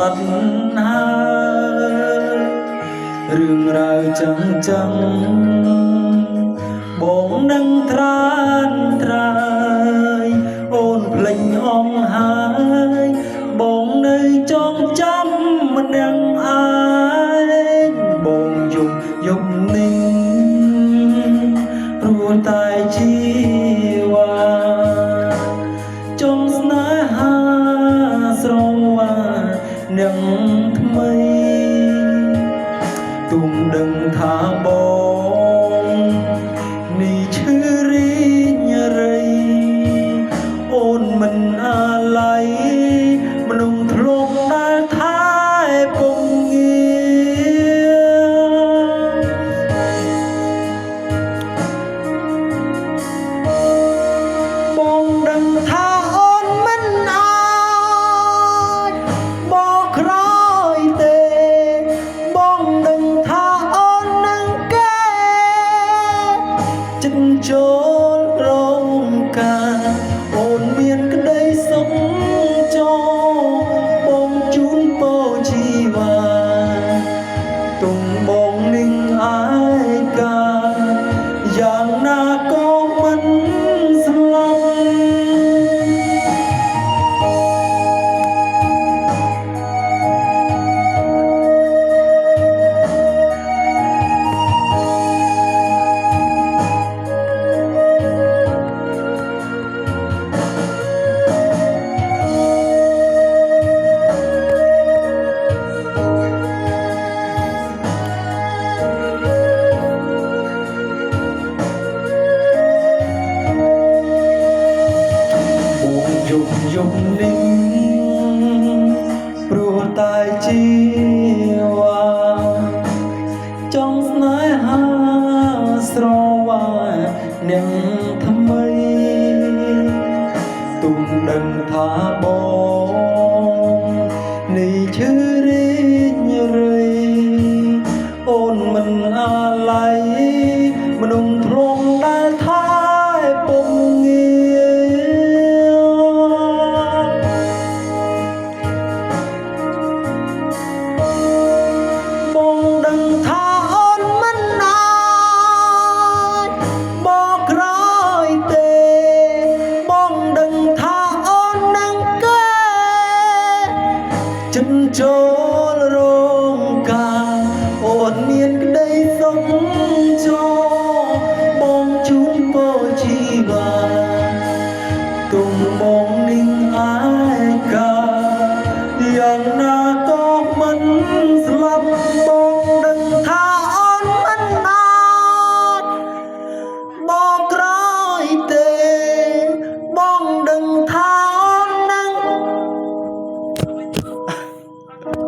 បាត់ហើយរឿងរ៉ាវចឹងបងនឹងត្រានត្រើយអូនភ្លេចអងហើយបងនៅចងចាំម្នាក់ឯងបងយប់នេះព្រោះតែជីវ៉ាចង់ស្នេហាស្រវានឹងថ្មីទុំដឹងថាបងនេះឈឺរីញរៃអូនមិនអាឡ័យមនុស្សធ្លាប់ដែលថែពងងារបងដឹងថាអូនមិនអាចបកក្រោយទេបងដឹងថាអូននឹងកែចិត្តចូលរងការអូនមានក្តីសុខចូលបងជូនពរជីវ៉ាទុំបងនឹងឯកាយ៉ាងណាក៏មិនស្លាប់យប់នេះព្រោះតែជីវ៉ាចង់ស្នេហាស្រវានឹងថ្មីទុំដឹងថាបងនេះឈឺរីញរៃអូនមិនអាឡ័យមនុស្សធ្លាប់ដែលថែពងងារបងដឹងថាអូនមិនអាចបកក្រោយទេបងដឹងថាអូននឹងកែចិត្តចូលរងការអូនមានក្តីសុខចូលបងជូនពរជីវ៉ាទុំបងនឹងឯកា